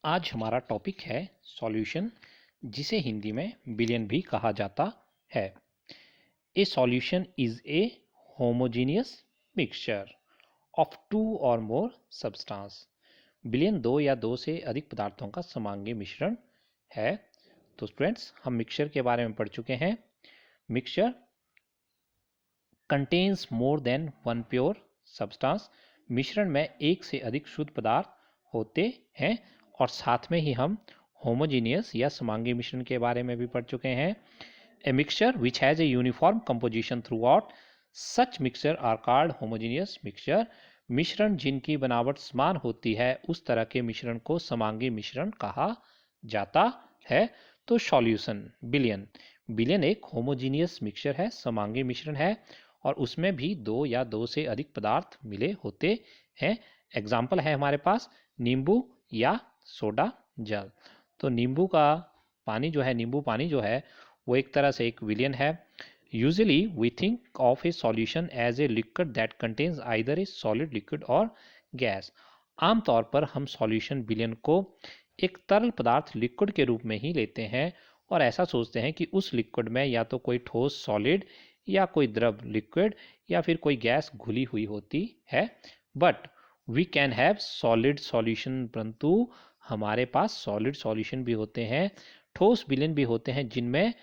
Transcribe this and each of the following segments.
आज हमारा टॉपिक है सॉल्यूशन, जिसे हिंदी में बिलियन भी कहा जाता है। A solution is a homogeneous mixture of two or more substance. Billion दो या दो से अधिक पदार्थों का समांगी मिश्रण है। तो स्टूडेंट्स, हम मिक्सचर के बारे में पढ़ चुके हैं। Mixture contains more than one pure substance. मिश्रण में एक से अधिक शुद्ध पदार्थ होते हैं। और साथ में ही हम होमोजीनियस या समांगी मिश्रण के बारे में भी पढ़ चुके हैं। A mixture which has a uniform composition throughout, such mixture are called homogeneous mixture. मिश्रण जिनकी बनावट समान होती है, उस तरह के मिश्रण को समांगी मिश्रण कहा जाता है। तो सॉल्यूशन बिलियन बिलियन एक होमोजीनियस मिक्सचर है, समांगी मिश्रण है, और उसमें भी दो या दो से अधिक पदार्थ मिले होते हैं। एग्जाम्पल है हमारे पास नींबू या सोडा जल। तो नींबू पानी जो है वो एक तरह से एक विलियन है। Usually we think of a solution as a liquid that contains either a solid, liquid or gas. आमतौर पर हम सॉल्यूशन विलियन को एक तरल पदार्थ लिक्विड के रूप में ही लेते हैं और ऐसा सोचते हैं कि उस लिक्विड में या तो कोई ठोस सॉलिड या कोई द्रव लिक्विड या फिर कोई गैस घुली हुई होती है। But we can have solid solution, परंतु हमारे पास सॉलिड सॉल्यूशन भी होते हैं, ठोस विलयन भी होते हैं जिनमें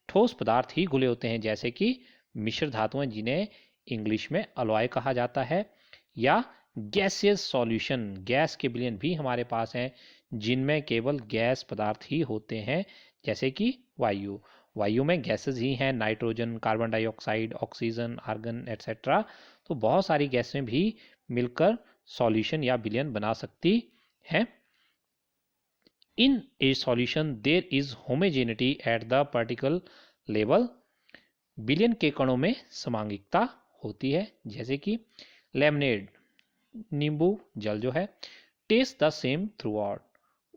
ठोस पदार्थ ही घुले होते हैं, जैसे कि मिश्र धातुएं जिन्हें इंग्लिश में अलॉय कहा जाता है, या गैसियस सॉल्यूशन, गैस के विलयन भी हमारे पास हैं जिनमें केवल गैस पदार्थ ही होते हैं, जैसे कि वायु में गैसेस ही हैं, nitrogen, carbon dioxide, oxygen, argon etcetera. तो बहुत सारी गैसें भी मिलकर सॉल्यूशन या विलयन बना सकती हैं। In a solution there is homogeneity at the particle level। विलयन के कणों में समांगिकता होती है, जैसे कि लेमनेड, नींबू जल जो है, taste the same throughout,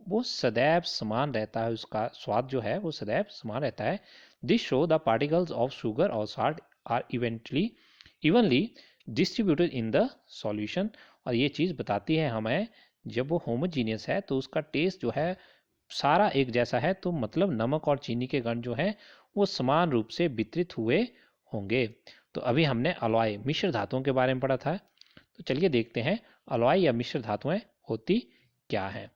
वो सदैव समान रहता है, उसका स्वाद जो है वो सदैव समान रहता है। This show the particles of sugar और salt are evenly distributed in the solution. और ये चीज़ बताती है हमें, जब वो होमोजीनियस है तो उसका टेस्ट जो है सारा एक जैसा है, तो मतलब नमक और चीनी के कण जो हैं वो समान रूप से वितरित हुए होंगे। तो अभी हमने अलॉय, मिश्र धातुओं के बारे में पढ़ा था। तो चलिए देखते हैं अलॉय या मिश्र धातुएं होती क्या हैं।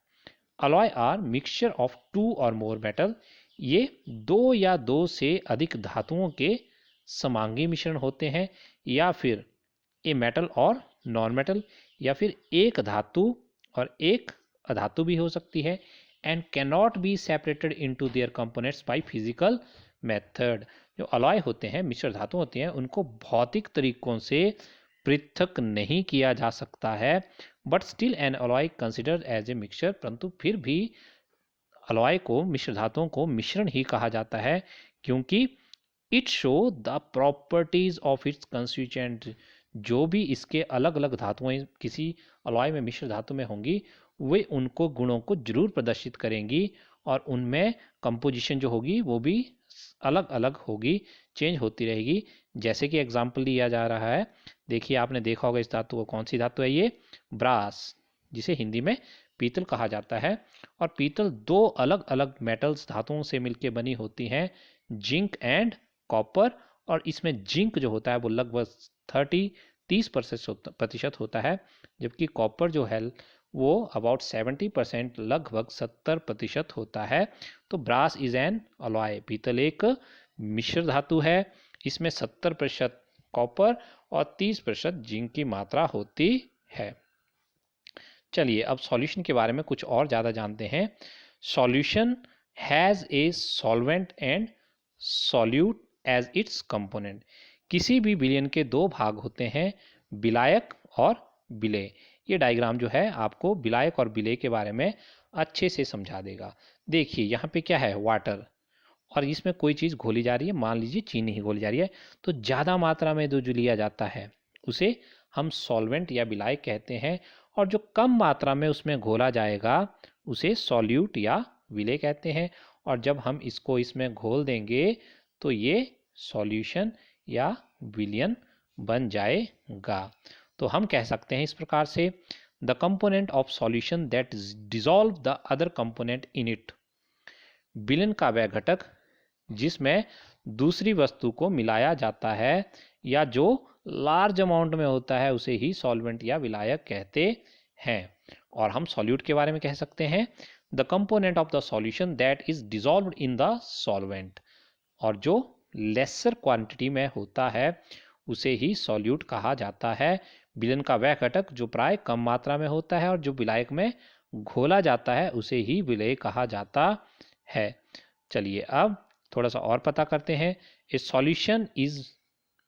Alloy are mixture of two or more metal. ये दो या दो से अधिक धातुओं के समांगी मिश्रण होते हैं, या फिर ए मेटल और नॉन मेटल, या फिर एक धातु और एक अधातु भी हो सकती है। And can not be separated into their components by physical method. जो अलॉय होते हैं, मिश्र धातु होती हैं, उनको भौतिक तरीकों से पृथक नहीं किया जा सकता है। But still an alloy considered as a mixture, परंतु फिर भी अलॉय को, मिश्र धातुओं को मिश्रण ही कहा जाता है, क्योंकि it show the properties of its constituent. जो भी इसके अलग अलग धातुएं किसी अलॉय में, मिश्र धातु में होंगी, वे उनको गुणों को जरूर प्रदर्शित करेंगी, और उनमें कंपोजिशन जो होगी वो भी अलग अलग होगी, चेंज होती रहेगी। जैसे कि एग्जाम्पल लिया जा रहा है, देखिए आपने देखा होगा इस धातु को, कौन सी धातु है ये? ब्रास, जिसे हिंदी में पीतल कहा जाता है। और पीतल दो अलग अलग मेटल्स, धातुओं से मिलकर बनी होती हैं, जिंक एंड कॉपर। और इसमें जिंक जो होता है वो लगभग 30% होता है, जबकि कॉपर जो है वो अबाउट 70%, लगभग 70% होता है। तो ब्रास इज एन अलॉय, पीतल एक मिश्र धातु है, इसमें 70% कॉपर और 30% जिंक की मात्रा होती है। चलिए अब सॉल्यूशन के बारे में कुछ और ज़्यादा जानते हैं। Solution has a solvent and solute as its component. किसी भी विलयन के दो भाग होते हैं, विलायक और विलेय। ये डायग्राम जो है आपको विलायक और विलेय के बारे में अच्छे से समझा देगा। देखिए यहाँ पे क्या है, वाटर, और इसमें कोई चीज़ घोली जा रही है, मान लीजिए चीनी ही घोली जा रही है। तो ज़्यादा मात्रा में जो लिया जाता है उसे हम सॉल्वेंट या विलायक कहते हैं, और जो कम मात्रा में उसमें घोला जाएगा उसे सॉल्यूट या विलेय कहते हैं। और जब हम इसको इसमें घोल देंगे तो ये सॉल्यूशन या विलयन बन जाएगा। तो हम कह सकते हैं इस प्रकार से, the component of solution that dissolve the other component in it. विलयन का वह घटक जिसमें दूसरी वस्तु को मिलाया जाता है या जो लार्ज अमाउंट में होता है उसे ही सॉल्वेंट या विलायक कहते हैं। और हम सॉल्यूट के बारे में कह सकते हैं the component of the solution that is dissolved in the solvent. और जो लेसर क्वांटिटी में होता है उसे ही सॉल्यूट कहा जाता है। विलयन का वह घटक जो प्राय कम मात्रा में होता है और जो विलायक में घोला जाता है उसे ही विलेय कहा जाता है। चलिए अब थोड़ा सा और पता करते हैं। ए solution is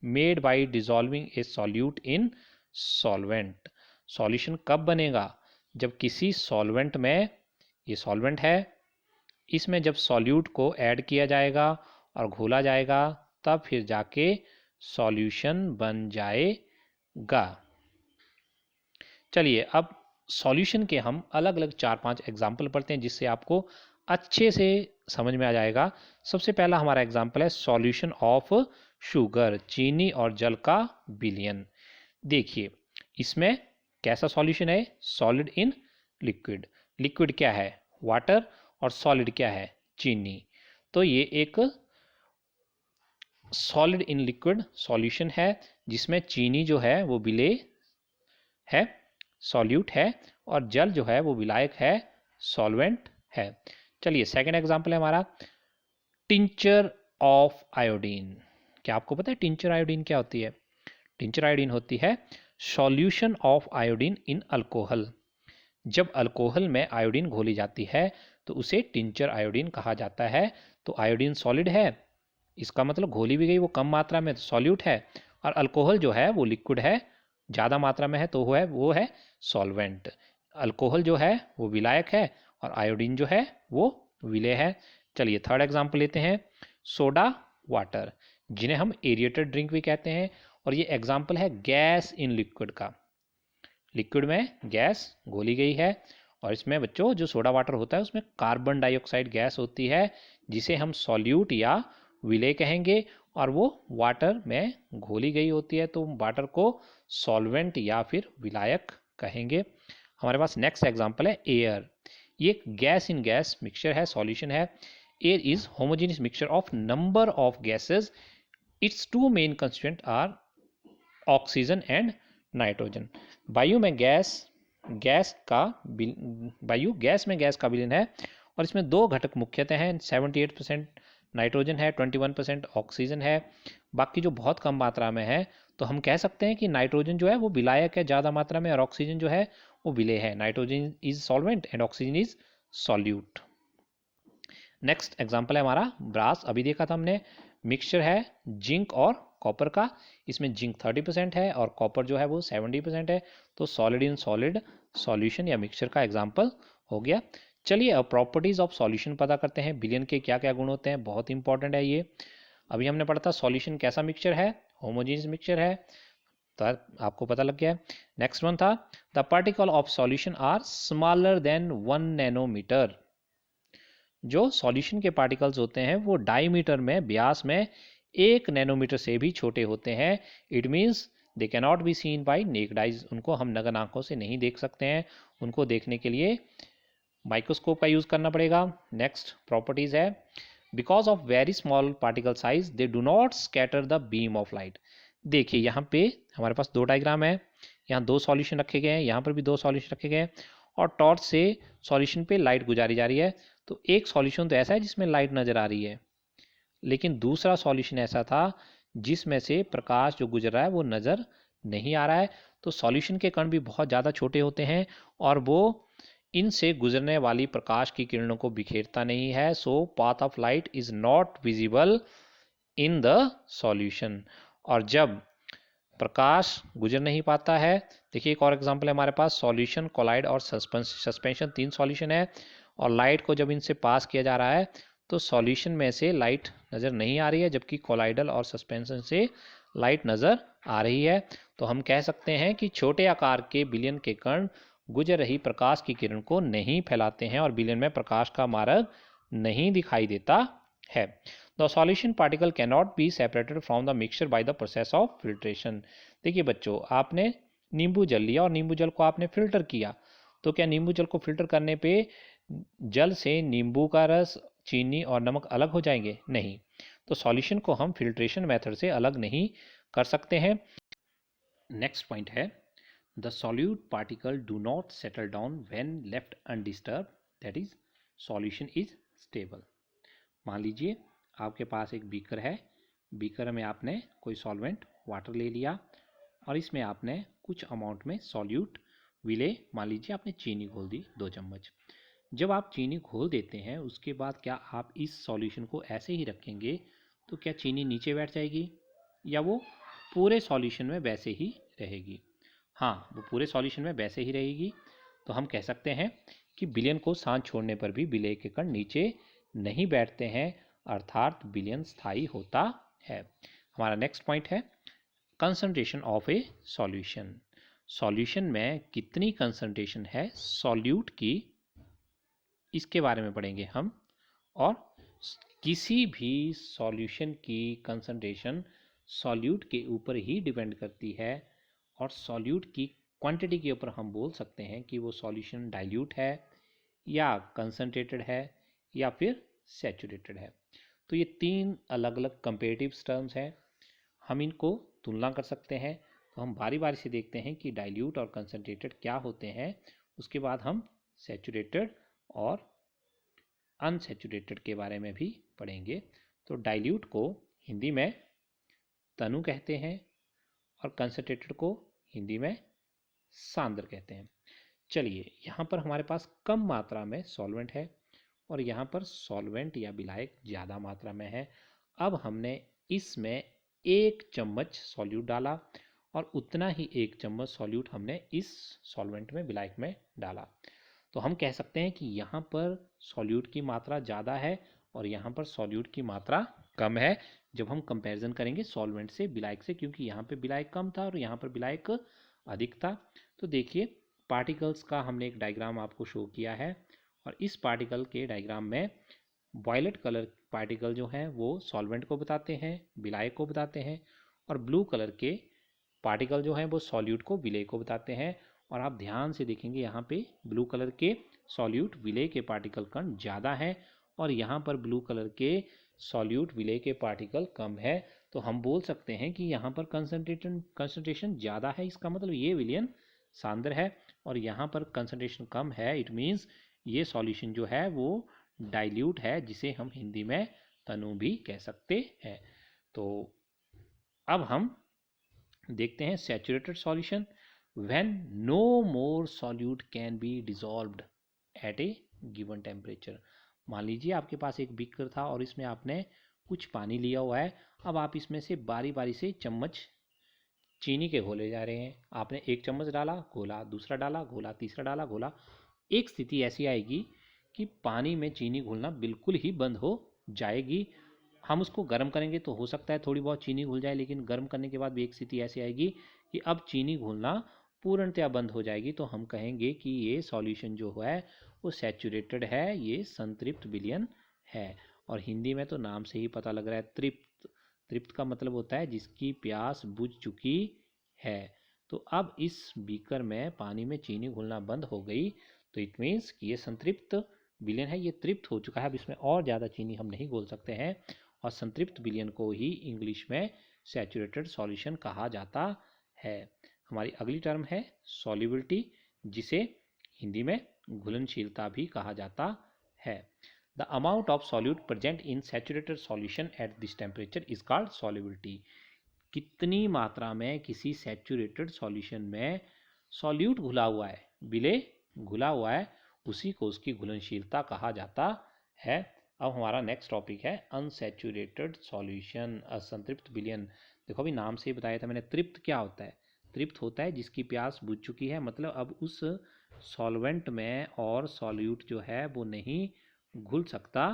made by dissolving A solute in solvent. Solution कब बनेगा? जब किसी सॉल्वेंट में, ये सॉल्वेंट है, इसमें जब सॉल्यूट को ऐड किया जाएगा और घोला जाएगा तब फिर जाके सॉल्यूशन बन जाएगा। चलिए अब सॉल्यूशन के हम अलग अलग 4-5 एग्जाम्पल पढ़ते हैं जिससे आपको अच्छे से समझ में आ जाएगा। सबसे पहला हमारा एग्जाम्पल है सॉल्यूशन ऑफ शुगर, चीनी और जल का विलयन। देखिए इसमें कैसा सॉल्यूशन है? Solid in liquid. लिक्विड क्या है? वाटर। और सॉलिड क्या है? चीनी। तो ये एक सॉलिड इन लिक्विड सॉल्यूशन है जिसमें चीनी जो है वो विलेय है, सॉल्यूट है, और जल जो है वो विलायक है, सॉल्वेंट है। चलिए सेकंड एग्जांपल है हमारा टिंचर ऑफ आयोडीन। क्या आपको पता है टिंचर आयोडीन क्या होती है? टिंचर आयोडीन होती है solution of iodine in alcohol. जब अल्कोहल में आयोडीन घोली जाती है तो उसे टिंचर आयोडीन कहा जाता है। तो आयोडीन सॉलिड है, इसका मतलब घोली भी गई वो कम मात्रा में, सॉल्यूट है, और अल्कोहल जो है वो लिक्विड है, ज़्यादा मात्रा में है तो वो है सॉल्वेंट। अल्कोहल जो है वो विलायक है और आयोडीन जो है वो विलेय है। चलिए थर्ड एग्जांपल लेते हैं सोडा वाटर, जिन्हें हम एरिएटेड ड्रिंक भी कहते हैं। और ये एग्जांपल है गैस इन लिक्विड का। लिक्विड में गैस घोली गई है और इसमें बच्चों जो सोडा वाटर होता है उसमें कार्बन डाइऑक्साइड गैस होती है जिसे हम सॉल्यूट या विलेय कहेंगे, और वो वाटर में घोली गई होती है तो वाटर को सॉल्वेंट या फिर विलायक कहेंगे। हमारे पास नेक्स्ट एग्जांपल है एयर। ये एक गैस इन गैस मिक्सचर है, सॉल्यूशन है। Air is homogeneous mixture of number of gases. Its two main constituent are oxygen and nitrogen. वायु में गैस में गैस का विलयन है और इसमें दो घटक मुख्यतः हैं। 78% नाइट्रोजन है, 21% ऑक्सीजन है। बाकी जो बहुत कम मात्रा में है तो हम कह सकते हैं कि नाइट्रोजन जो है वो विलायक है ज़्यादा मात्रा में और ऑक्सीजन जो है वो विलेय है। Nitrogen is solvent and oxygen is solute. Next example है हमारा ब्रास। अभी देखा था हमने, मिक्सचर है जिंक और कॉपर का। इसमें जिंक 30% है और कॉपर जो है वो 70% है। तो सॉलिड इन सॉलिड सॉल्यूशन या मिक्सचर का एग्जांपल हो गया। चलिए अब प्रॉपर्टीज ऑफ सॉल्यूशन पता करते हैं। विलयन के क्या क्या गुण होते हैं, बहुत इंपॉर्टेंट है ये। अभी हमने पढ़ा था सॉल्यूशन कैसा मिक्सचर है, होमोजेनियस मिक्सचर है, तो आपको पता लग गया है। नेक्स्ट वन था the particle of solution are smaller than 1 nanometer. जो सॉल्यूशन के पार्टिकल्स होते हैं वो डायमीटर में, व्यास में 1 नैनोमीटर से भी छोटे होते हैं। It means they can not be seen by necked eyes. उनको हम नग्न आंखों से नहीं देख सकते हैं, उनको देखने के लिए माइक्रोस्कोप का यूज करना पड़ेगा। नेक्स्ट प्रॉपर्टीज है because of very small particle size they do not scatter the beam of light. देखिए यहाँ पे हमारे पास दो डायग्राम है, यहाँ दो सॉल्यूशन रखे गए हैं, यहाँ पर भी दो सॉल्यूशन रखे गए हैं और टॉर्च से सॉल्यूशन पे लाइट गुजारी जा रही है। तो एक सॉल्यूशन तो ऐसा है जिसमें लाइट नजर आ रही है, लेकिन दूसरा सॉल्यूशन ऐसा था जिसमें से प्रकाश जो गुजर रहा है वो नजर नहीं आ रहा है। तो सॉल्यूशन के कण भी बहुत ज़्यादा छोटे होते हैं और वो इनसे गुजरने वाली प्रकाश की किरणों को बिखेरता नहीं है। So path of light is not visible in the solution. और जब प्रकाश गुजर नहीं पाता है, देखिए एक और एग्जांपल है हमारे पास सॉल्यूशन, कोलाइड और सस्पेंशन, तीन सॉल्यूशन है और लाइट को जब इनसे पास किया जा रहा है तो सॉल्यूशन में से लाइट नज़र नहीं आ रही है जबकि कोलाइडल और सस्पेंशन से लाइट नज़र आ रही है। तो हम कह सकते हैं कि छोटे आकार के विलयन के कण गुजर रही प्रकाश की किरण को नहीं फैलाते हैं और विलयन में प्रकाश का मार्ग नहीं दिखाई देता है। The solution particle can not be separated from the mixture by the process of filtration. देखिए बच्चों, आपने नींबू जल लिया और नींबू जल को आपने फिल्टर किया, तो क्या नींबू जल को फिल्टर करने पे जल से नींबू का रस, चीनी और नमक अलग हो जाएंगे? नहीं। तो सॉल्यूशन को हम फिल्ट्रेशन मेथड से अलग नहीं कर सकते हैं। नेक्स्ट पॉइंट है, the solute particle do not settle down when left undisturb, that is solution is stable. मान लीजिए आपके पास एक बीकर है, बीकर में आपने कोई सॉल्वेंट वाटर ले लिया और इसमें आपने कुछ अमाउंट में सॉल्यूट विले, मान लीजिए आपने चीनी घोल दी 2 चम्मच। जब आप चीनी घोल देते हैं उसके बाद क्या आप इस सॉल्यूशन को ऐसे ही रखेंगे तो क्या चीनी नीचे बैठ जाएगी या वो पूरे सॉल्यूशन में वैसे ही रहेगी? हाँ, वो पूरे सॉल्यूशन में वैसे ही रहेगी। तो हम कह सकते हैं कि विलयन को सांस छोड़ने पर भी विलय के कण नीचे नहीं बैठते हैं, अर्थात विलयन स्थायी होता है। हमारा नेक्स्ट पॉइंट है, concentration of a solution. Solution में कितनी कंसंट्रेशन है सॉल्यूट की, इसके बारे में पढ़ेंगे हम। और किसी भी सॉल्यूशन की कंसंट्रेशन सॉल्यूट के ऊपर ही डिपेंड करती है और सॉल्यूट की क्वांटिटी के ऊपर हम बोल सकते हैं कि वो सॉल्यूशन डाइल्यूट है या कंसंट्रेटेड है या फिर सैचुरेटेड है। तो ये 3 अलग अलग कंपेरेटिव टर्म्स हैं, हम इनको तुलना कर सकते हैं। तो हम बारी बारी से देखते हैं कि डाइल्यूट और कंसंट्रेटेड क्या होते हैं, उसके बाद हम सैचुरेटेड और अनसैचुरेटेड के बारे में भी पढ़ेंगे। तो डाइल्यूट को हिंदी में तनु कहते हैं और कंसंट्रेटेड को हिंदी में सांद्र कहते हैं। चलिए, यहाँ पर हमारे पास कम मात्रा में सॉल्वेंट है और यहाँ पर सॉल्वेंट या विलायक ज़्यादा मात्रा में है। अब हमने इसमें 1 चम्मच सॉल्यूट डाला और उतना ही 1 चम्मच सॉल्यूट हमने इस सॉल्वेंट में, विलायक में डाला। तो हम कह सकते हैं कि यहाँ पर सॉल्यूट की मात्रा ज़्यादा है और यहाँ पर सॉल्यूट की मात्रा कम है जब हम कंपैरिजन करेंगे सॉल्वेंट से विलायक से, क्योंकि यहाँ पे विलायक कम था और यहाँ पर विलायक अधिक था। तो देखिए, पार्टिकल्स का हमने एक डायग्राम आपको शो किया है और इस पार्टिकल के डायग्राम में वायलेट कलर पार्टिकल जो हैं वो सॉल्वेंट को बताते हैं, विलायक को बताते हैं, और ब्लू कलर के पार्टिकल जो हैं वो सॉल्यूट को, विलेय को बताते हैं। और आप ध्यान से देखेंगे यहाँ पे ब्लू कलर के सॉल्यूट विलेय के पार्टिकल कण ज़्यादा हैं और यहाँ पर ब्लू कलर के सॉल्यूट विलेय के पार्टिकल कम है। तो हम बोल सकते हैं कि यहाँ पर कंसंट्रेशन ज़्यादा है, इसका मतलब ये विलयन सांद्र है, और यहाँ पर कंसंट्रेशन कम है, इट मीन्स ये सॉल्यूशन जो है वो डाइल्यूट है, जिसे हम हिंदी में तनु भी कह सकते हैं। तो अब हम देखते हैं saturated solution, when no more solute can be dissolved at a given temperature. मान लीजिए आपके पास एक बीकर था और इसमें आपने कुछ पानी लिया हुआ है। अब आप इसमें से बारी बारी से चम्मच चीनी के घोले जा रहे हैं। आपने 1 चम्मच डाला, घोला, दूसरा डाला, घोला, तीसरा डाला, घोला। एक स्थिति ऐसी आएगी कि पानी में चीनी घुलना बिल्कुल ही बंद हो जाएगी। हम उसको गर्म करेंगे तो हो सकता है थोड़ी बहुत चीनी घुल जाए, लेकिन गर्म करने के बाद भी एक स्थिति ऐसी आएगी कि अब चीनी घुलना पूर्णतया बंद हो जाएगी। तो हम कहेंगे कि ये सॉल्यूशन जो है वो सैचुरेटेड है, ये संतृप्त विलयन है। और हिंदी में तो नाम से ही पता लग रहा है, तृप्त। तृप्त का मतलब होता है जिसकी प्यास बुझ चुकी है। तो अब इस बीकर में पानी में चीनी घुलना बंद हो गई, तो इट मीन्स कि ये संतृप्त विलयन है, ये तृप्त हो चुका है। अब इसमें और ज़्यादा चीनी हम नहीं घोल सकते हैं और संतृप्त विलयन को ही इंग्लिश में सैचुरेटेड सॉल्यूशन कहा जाता है। हमारी अगली टर्म है सॉल्युबिलिटी, जिसे हिंदी में घुलनशीलता भी कहा जाता है। The amount of solute present in saturated solution at this temperature is called solubility. कितनी मात्रा में किसी सैचुरेटेड सॉल्यूशन में सॉल्यूट घुला हुआ है, विलेय घुला हुआ है, उसी को उसकी घुलनशीलता कहा जाता है। अब हमारा नेक्स्ट टॉपिक है अनसैचुरेटेड सॉल्यूशन, असंतृप्त विलयन। देखो अभी नाम से ही बताया था मैंने, तृप्त क्या होता है? तृप्त होता है जिसकी प्यास बुझ चुकी है, मतलब अब उस सॉल्वेंट में और सॉल्यूट जो है वो नहीं घुल सकता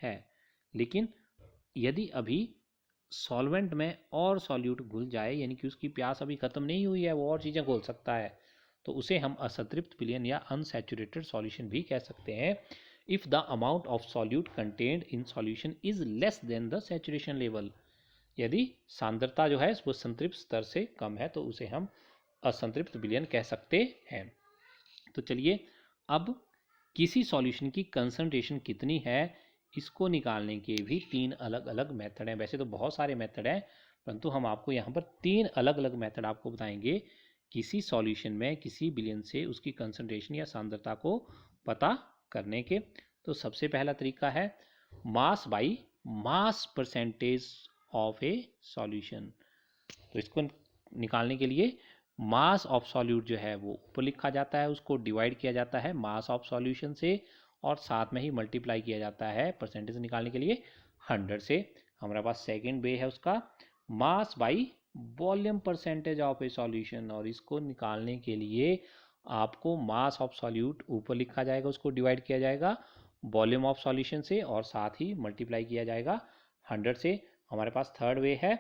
है। लेकिन यदि अभी सॉल्वेंट में और सॉल्यूट घुल जाए, यानी कि उसकी प्यास अभी ख़त्म नहीं हुई है, वो और चीज़ें घोल सकता है, तो उसे हम असंतृप्त विलयन या अनसैचुरेटेड सॉल्यूशन भी कह सकते हैं। If the amount of solute contained in solution is less than the saturation level, यदि सांद्रता जो है वो संतृप्त स्तर से कम है, तो उसे हम असंतृप्त विलयन कह सकते हैं। तो चलिए अब किसी सॉल्यूशन की कंसंट्रेशन कितनी है इसको निकालने के भी 3 अलग अलग मेथड हैं। वैसे तो बहुत सारे मेथड हैं, परंतु हम आपको यहाँ पर 3 अलग अलग मेथड आपको बताएंगे किसी सॉल्यूशन में किसी विलयन से उसकी कंसंट्रेशन या सांद्रता को पता करने के। तो सबसे पहला तरीका है mass by mass percentage of a solution. तो इसको निकालने के लिए मास ऑफ सॉल्यूट जो है वो ऊपर लिखा जाता है, उसको डिवाइड किया जाता है मास ऑफ सॉल्यूशन से और साथ में ही मल्टीप्लाई किया जाता है परसेंटेज निकालने के लिए 100 से। हमारे पास सेकेंड वे है उसका mass by volume percentage of a solution, और इसको निकालने के लिए आपको मास ऑफ सॉल्यूट ऊपर लिखा जाएगा, उसको डिवाइड किया जाएगा वॉल्यूम ऑफ सॉल्यूशन से और साथ ही मल्टीप्लाई किया जाएगा 100 से। हमारे पास थर्ड वे है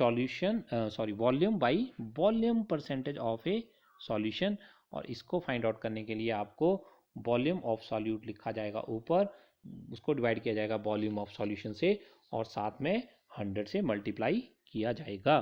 volume by volume percentage of a solution, और इसको फाइंड आउट करने के लिए आपको वॉल्यूम ऑफ सॉल्यूट लिखा जाएगा ऊपर, उसको डिवाइड किया जाएगा वॉल्यूम ऑफ सॉल्यूशन से और साथ में 100 से मल्टीप्लाई किया जाएगा।